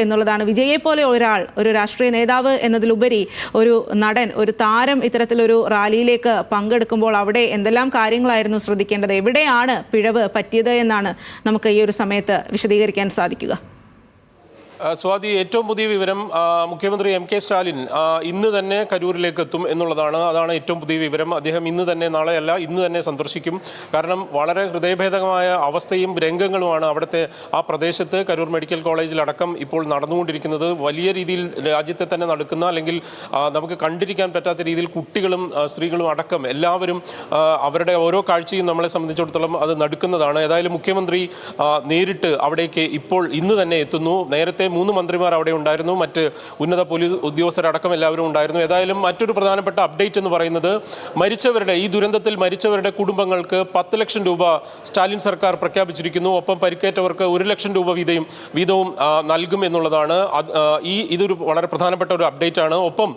എന്നുള്ളതാണ്. വിജയെ പോലെ ഒരാൾ, ഒരു രാഷ്ട്രീയ നേതാവ് എന്നതിലുപരി ഒരു നടൻ, ഒരു താരം ഇത്തരത്തിലൊരു റാലിയിലേക്ക് പങ്കെടുക്കുമ്പോൾ അവിടെ എന്തെല്ലാം കാര്യങ്ങളായിരുന്നു ശ്രദ്ധിക്കേണ്ടത്? എവിടെയാണ് പിഴവ് പറ്റിയത് എന്നാണ് നമുക്ക് ഈ ഒരു സമയത്ത് വിശദീകരിക്കാൻ സാധിക്കുക? സ്വാതി, ഏറ്റവും പുതിയ വിവരം മുഖ്യമന്ത്രി എം കെ സ്റ്റാലിൻ ഇന്ന് തന്നെ കരൂരിലേക്ക് എത്തും എന്നുള്ളതാണ്. അതാണ് ഏറ്റവും പുതിയ വിവരം. അദ്ദേഹം ഇന്ന് തന്നെ, നാളെയല്ല ഇന്ന് തന്നെ സന്ദർശിക്കും. കാരണം വളരെ ഹൃദയഭേദകമായ അവസ്ഥയും രംഗങ്ങളുമാണ് അവിടുത്തെ ആ പ്രദേശത്ത് കരൂർ മെഡിക്കൽ കോളേജിലടക്കം ഇപ്പോൾ നടന്നുകൊണ്ടിരിക്കുന്നത്. വലിയ രീതിയിൽ രാജ്യത്തെ തന്നെ നടക്കുന്ന, അല്ലെങ്കിൽ നമുക്ക് കണ്ടിരിക്കാൻ പറ്റാത്ത രീതിയിൽ കുട്ടികളും സ്ത്രീകളും അടക്കം എല്ലാവരും അവരുടെ ഓരോ കാഴ്ചയും നമ്മളെ സംബന്ധിച്ചിടത്തോളം അത് നടുക്കുന്നതാണ്. ഏതായാലും മുഖ്യമന്ത്രി നേരിട്ട് അവിടേക്ക് ഇപ്പോൾ ഇന്ന് തന്നെ എത്തുന്നു. നേരത്തെ 3 മന്ത്രിമാർ അവിടെ ഉണ്ടായിരുന്നു, മറ്റ് ഉന്നത പോലീസ് ഉദ്യോഗസ്ഥരടക്കം എല്ലാവരും ഉണ്ടായിരുന്നു. ഏതായാലും മറ്റൊരു പ്രധാനപ്പെട്ട അപ്ഡേറ്റ് എന്ന് പറയുന്നത്, മരിച്ചവരുടെ, ഈ ദുരന്തത്തിൽ മരിച്ചവരുടെ കുടുംബങ്ങൾക്ക് 10 ലക്ഷം രൂപ സ്റ്റാലിൻ സർക്കാർ പ്രഖ്യാപിച്ചിരിക്കുന്നു. ഒപ്പം പരിക്കേറ്റവർക്ക് 1 ലക്ഷം രൂപ വീതവും നൽകും എന്നുള്ളതാണ്. ഇതൊരു വളരെ പ്രധാനപ്പെട്ട ഒരു അപ്ഡേറ്റ് ആണ്. ഒപ്പം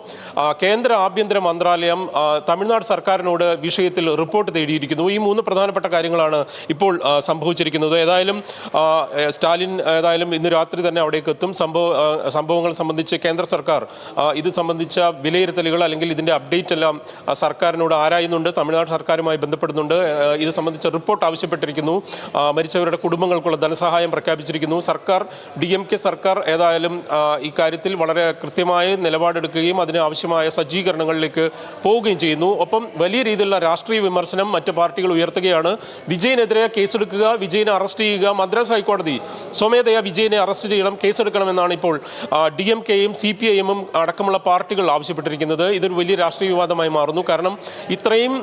കേന്ദ്ര ആഭ്യന്തര മന്ത്രാലയം തമിഴ്നാട് സർക്കാരിനോട് വിഷയത്തിൽ റിപ്പോർട്ട് തേടിയിരിക്കുന്നു. ഈ 3 പ്രധാനപ്പെട്ട കാര്യങ്ങളാണ് ഇപ്പോൾ സംഭവിച്ചിരിക്കുന്നത്. ഏതായാലും സ്റ്റാലിൻ ഇന്ന് രാത്രി തന്നെ അവിടേക്ക് എത്തും. സംഭവങ്ങൾ സംബന്ധിച്ച് കേന്ദ്ര സർക്കാർ ഇത് സംബന്ധിച്ച വിലയിരുത്തലുകൾ, അല്ലെങ്കിൽ ഇതിന്റെ അപ്ഡേറ്റ് എല്ലാം സർക്കാരിനോട് ആരായുന്നുണ്ട്, തമിഴ്നാട് സർക്കാരുമായി ബന്ധപ്പെടുന്നുണ്ട്. ഇത് സംബന്ധിച്ച റിപ്പോർട്ട് ആവശ്യപ്പെട്ടിരിക്കുന്നു. മരിച്ചവരുടെ കുടുംബങ്ങൾക്കുള്ള ധനസഹായം പ്രഖ്യാപിച്ചിരിക്കുന്നു. DMK സർക്കാർ ഏതായാലും ഇക്കാര്യത്തിൽ വളരെ കൃത്യമായ നിലപാടെടുക്കുകയും അതിന് ആവശ്യമായ സജ്ജീകരണങ്ങളിലേക്ക് പോവുകയും ചെയ്യുന്നു. ഒപ്പം വലിയ രീതിയിലുള്ള രാഷ്ട്രീയ വിമർശനം മറ്റ് പാർട്ടികൾ ഉയർത്തുകയാണ്. വിജയനെതിരെ കേസെടുക്കുക, വിജയനെ അറസ്റ്റ് ചെയ്യുക, മദ്രാസ് ഹൈക്കോടതി സ്വമേധയാ വിജയനെ അറസ്റ്റ് ചെയ്യണം, കേസെടുക്കണമെന്നാണ് ഇപ്പോൾ DMKയും CPIM അടക്കമുള്ള പാർട്ടികൾ ആവശ്യപ്പെട്ടിരിക്കുന്നത്. ഇതൊരു വലിയ രാഷ്ട്രീയ വിവാദമായി മാറുന്നു. കാരണം ഇത്രയും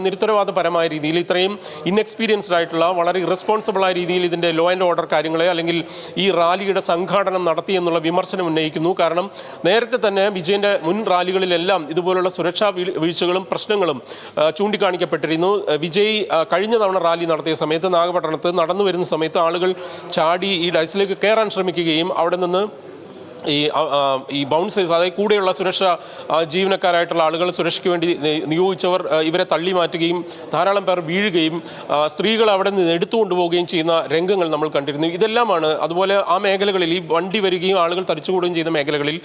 നിരുത്തരവാദപരമായ രീതിയിൽ, ഇത്രയും ഇൻഎക്സ്പീരിയൻസ്ഡ് ആയിട്ടുള്ള, വളരെ ഇറസ്പോൺസിബിൾ ആയ രീതിയിൽ ഇതിൻ്റെ ലോ ആൻഡ് ഓർഡർ കാര്യങ്ങളെ, അല്ലെങ്കിൽ ഈ റാലിയുടെ സംഘാടനം നടത്തി എന്നുള്ള വിമർശനം ഉന്നയിക്കുന്നു. കാരണം നേരത്തെ തന്നെ വിജയന്റെ മുൻ റാലികളിലെല്ലാം ഇതുപോലുള്ള സുരക്ഷാ വീഴ്ചകളും പ്രശ്നങ്ങളും ചൂണ്ടിക്കാണിക്കപ്പെട്ടിരുന്നു. വിജയ് കഴിഞ്ഞ തവണ റാലി നടത്തിയ സമയത്ത് നാഗപട്ടണത്ത് നടന്നു വരുന്ന സമയത്ത് ആളുകൾ ചാടി ഈ ഡൈസിലേക്ക് കയറാൻ ശ്രമിക്കുകയും അവിടെ നിന്ന് ഈ ബൗൺസേഴ്സ്, അതായത് കൂടെയുള്ള സുരക്ഷാ ജീവനക്കാരായിട്ടുള്ള ആളുകൾ, സുരക്ഷയ്ക്ക് വേണ്ടി നിയോഗിച്ചവർ ഇവരെ തള്ളി മാറ്റുകയും ധാരാളം പേർ വീഴുകയും സ്ത്രീകൾ അവിടെ നിന്ന് എടുത്തുകൊണ്ടുപോവുകയും ചെയ്യുന്ന രംഗങ്ങൾ നമ്മൾ കണ്ടിരുന്നു. ഇതെല്ലാമാണ്. അതുപോലെ ആ മേഖലകളിൽ, ഈ വണ്ടി വരികയും ആളുകൾ തടിച്ചുകൂടുകയും ചെയ്യുന്ന മേഖലകളിൽ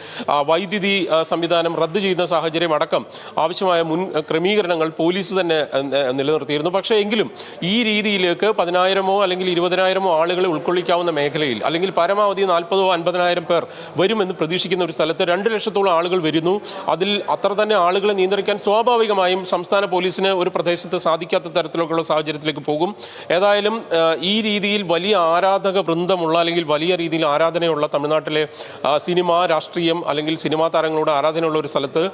വൈദ്യുതി സംവിധാനം റദ്ദ് ചെയ്യുന്ന സാഹചര്യം അടക്കം ആവശ്യമായ മുൻ ക്രമീകരണങ്ങൾ പോലീസ് തന്നെ നിലനിർത്തിയിരുന്നു. പക്ഷേ എങ്കിലും ഈ രീതിയിലേക്ക് 10,000 അല്ലെങ്കിൽ 20,000 ആളുകളെ ഉൾക്കൊള്ളിക്കാവുന്ന മേഖലയിൽ, അല്ലെങ്കിൽ പരമാവധി 40,000 50,000 പേർ വരുമെന്ന് പ്രതീക്ഷിക്കുന്ന ഒരു സ്ഥലത്ത് 2 ലക്ഷത്തോളം ആളുകൾ വരുന്നു. അതിൽ അത്ര തന്നെ ആളുകളെ നിയന്ത്രിക്കാൻ സ്വാഭാവികമായും സംസ്ഥാന പോലീസിന് ഒരു പ്രദേശത്ത് സാധിക്കാത്ത തരത്തിലൊക്കെയുള്ള സാഹചര്യത്തിലേക്ക് പോകും. ഏതായാലും ഈ രീതിയിൽ വലിയ ആരാധക വൃന്ദമുള്ള, അല്ലെങ്കിൽ വലിയ രീതിയിൽ ആരാധനയുള്ള തമിഴ്നാട്ടിലെ സിനിമ, രാഷ്ട്രീയം, അല്ലെങ്കിൽ സിനിമാ താരങ്ങളുടെ ആരാധനയുള്ള ഒരു സ്ഥലത്ത്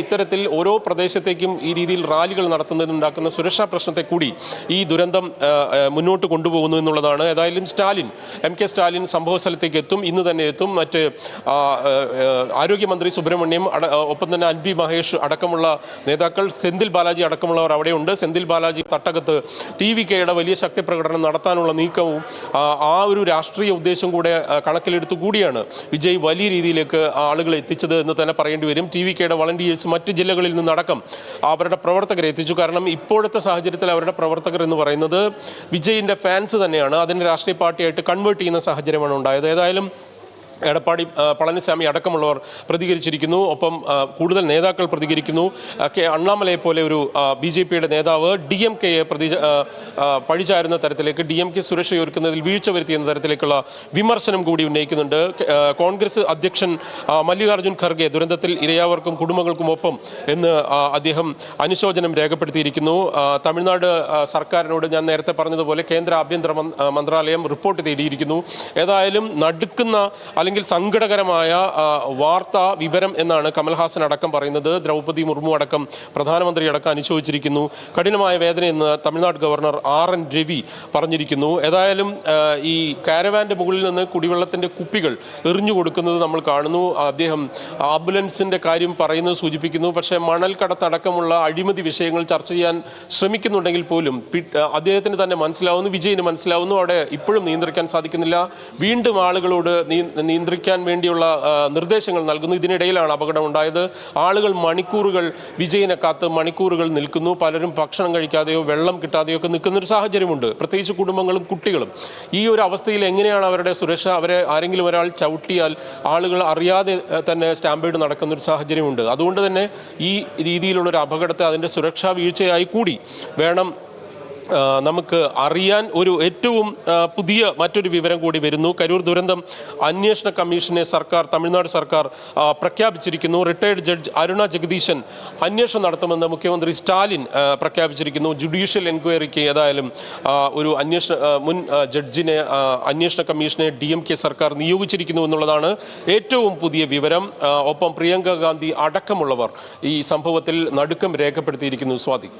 ഇത്തരത്തിൽ ഓരോ പ്രദേശത്തേക്കും ഈ രീതിയിൽ റാലികൾ നടത്തുന്നതിനുണ്ടാക്കുന്ന സുരക്ഷാ പ്രശ്നത്തെ കൂടി ഈ ദുരന്തം മുന്നോട്ട് കൊണ്ടുപോകുന്നു എന്നുള്ളതാണ്. ഏതായാലും MK സ്റ്റാലിൻ സംഭവ സ്ഥലത്തേക്ക് എത്തും, ഇന്ന് തന്നെ എത്തും. മറ്റ് ആരോഗ്യമന്ത്രി സുബ്രഹ്മണ്യം, ഒപ്പം തന്നെ അൻപി മഹേഷ് അടക്കമുള്ള നേതാക്കൾ, സെന്തിൽ ബാലാജി അടക്കമുള്ളവർ അവിടെയുണ്ട്. സെന്തിൽ ബാലാജി തട്ടകത്ത് TVKയുടെ വലിയ ശക്തി പ്രകടനം നടത്താനുള്ള നീക്കവും ആ ഒരു രാഷ്ട്രീയ ഉദ്ദേശം കൂടെ കണക്കിലെടുത്തു കൂടിയാണ് വിജയ് വലിയ രീതിയിലേക്ക് ആളുകളെ എത്തിച്ചത് എന്ന് തന്നെ പറയേണ്ടി വരും. TVKയുടെ വളണ്ടിയേഴ്സ് മറ്റ് ജില്ലകളിൽ നിന്നടക്കം അവരുടെ പ്രവർത്തകരെ എത്തിച്ചു. കാരണം ഇപ്പോഴത്തെ സാഹചര്യത്തിൽ അവരുടെ പ്രവർത്തകർ എന്ന് പറയുന്നത് വിജയിന്റെ ഫാൻസ് തന്നെയാണ്. അതിനെ രാഷ്ട്രീയ പാർട്ടിയായിട്ട് കൺവേർട്ട് ചെയ്യുന്ന സാഹചര്യമാണ് ഉണ്ടായത്. ഏതായാലും എടപ്പാടി പളനിസ്വാമി അടക്കമുള്ളവർ പ്രതികരിച്ചിരിക്കുന്നു. ഒപ്പം കൂടുതൽ നേതാക്കൾ പ്രതികരിക്കുന്നു. അണ്ണാമലയെ പോലെ ഒരു BJPയുടെ നേതാവ് DMKയെ പഴിചാരുന്ന തരത്തിലേക്ക്, DMK സുരക്ഷയൊരുക്കുന്നതിൽ വീഴ്ച വരുത്തിയെന്ന തരത്തിലേക്കുള്ള വിമർശനം കൂടി ഉന്നയിക്കുന്നുണ്ട്. കോൺഗ്രസ് അധ്യക്ഷൻ മല്ലികാർജ്ജുൻ ഖർഗെ ദുരന്തത്തിൽ ഇരയാവർക്കും കുടുംബങ്ങൾക്കും ഒപ്പം എന്ന് അദ്ദേഹം അനുശോചനം രേഖപ്പെടുത്തിയിരിക്കുന്നു. തമിഴ്നാട് സർക്കാരിനോട് ഞാൻ നേരത്തെ പറഞ്ഞതുപോലെ കേന്ദ്ര ആഭ്യന്തര മന്ത്രാലയം റിപ്പോർട്ട് തേടിയിരിക്കുന്നു. ഏതായാലും നടുക്കുന്ന, അല്ലെങ്കിൽ സങ്കടകരമായ വാർത്താ വിവരം എന്നാണ് കമൽഹാസൻ അടക്കം പറയുന്നത്. ദ്രൗപദി മുർമു അടക്കം, പ്രധാനമന്ത്രി അടക്കം അനുശോചിച്ചിരിക്കുന്നു. കഠിനമായ വേദനയെന്ന് തമിഴ്നാട് ഗവർണർ RN രവി പറഞ്ഞിരിക്കുന്നു. ഏതായാലും ഈ കാരവാന്റെ മുകളിൽ നിന്ന് കുടിവെള്ളത്തിന്റെ കുപ്പികൾ എറിഞ്ഞു കൊടുക്കുന്നത് നമ്മൾ കാണുന്നു. അദ്ദേഹം ആംബുലൻസിന്റെ കാര്യം പറയുന്നത് സൂചിപ്പിക്കുന്നു. പക്ഷേ മണൽ കടത്തടക്കമുള്ള അഴിമതി വിഷയങ്ങൾ ചർച്ച ചെയ്യാൻ ശ്രമിക്കുന്നുണ്ടെങ്കിൽ പോലും അദ്ദേഹത്തിന് തന്നെ മനസ്സിലാവുന്നു, വിജയന് മനസ്സിലാവുന്നു, അവിടെ ഇപ്പോഴും നിയന്ത്രിക്കാൻ സാധിക്കുന്നില്ല. വീണ്ടും ആളുകളോട് നിയന്ത്രിക്കാൻ വേണ്ടിയുള്ള നിർദ്ദേശങ്ങൾ നൽകുന്നു. ഇതിനിടയിലാണ് അപകടം ഉണ്ടായത്. ആളുകൾ മണിക്കൂറുകൾ വിജയനെ കാത്ത് മണിക്കൂറുകൾ നിൽക്കുന്നു. പലരും ഭക്ഷണം കഴിക്കാതെയോ വെള്ളം കിട്ടാതെയോ ഒക്കെ നിൽക്കുന്ന ഒരു സാഹചര്യമുണ്ട്, പ്രത്യേകിച്ച് കുടുംബങ്ങളും കുട്ടികളും. ഈ ഒരു അവസ്ഥയിൽ എങ്ങനെയാണ് അവരുടെ സുരക്ഷ? അവരെ ആരെങ്കിലും ഒരാൾ ചവിട്ടിയാൽ ആളുകൾ അറിയാതെ തന്നെ സ്റ്റാമ്പേഡ് നടക്കുന്ന ഒരു സാഹചര്യമുണ്ട്. അതുകൊണ്ട് തന്നെ ഈ രീതിയിലുള്ളൊരു അപകടത്തെ അതിൻ്റെ സുരക്ഷാ വീഴ്ചയായി കൂടി വേണം നമുക്ക് അറിയാൻ. ഒരു ഏറ്റവും പുതിയ മറ്റൊരു വിവരം കൂടി വരുന്നു. കരൂർ ദുരന്തം അന്വേഷണ കമ്മീഷനെ തമിഴ്നാട് സർക്കാർ പ്രഖ്യാപിച്ചിരിക്കുന്നു. റിട്ടയർഡ് ജഡ്ജ് അരുണ ജഗദീശൻ അന്വേഷണം നടത്തുമെന്ന് മുഖ്യമന്ത്രി സ്റ്റാലിൻ പ്രഖ്യാപിച്ചിരിക്കുന്നു. ജുഡീഷ്യൽ എൻക്വയറിക്ക് ഏതായാലും ഒരു മുൻ ജഡ്ജിനെ അന്വേഷണ കമ്മീഷനെ DMK സർക്കാർ നിയോഗിച്ചിരിക്കുന്നു എന്നുള്ളതാണ് ഏറ്റവും പുതിയ വിവരം. ഒപ്പം പ്രിയങ്ക ഗാന്ധി അടക്കമുള്ളവർ ഈ സംഭവത്തിൽ നടുക്കം രേഖപ്പെടുത്തിയിരിക്കുന്നു. സ്വാതി.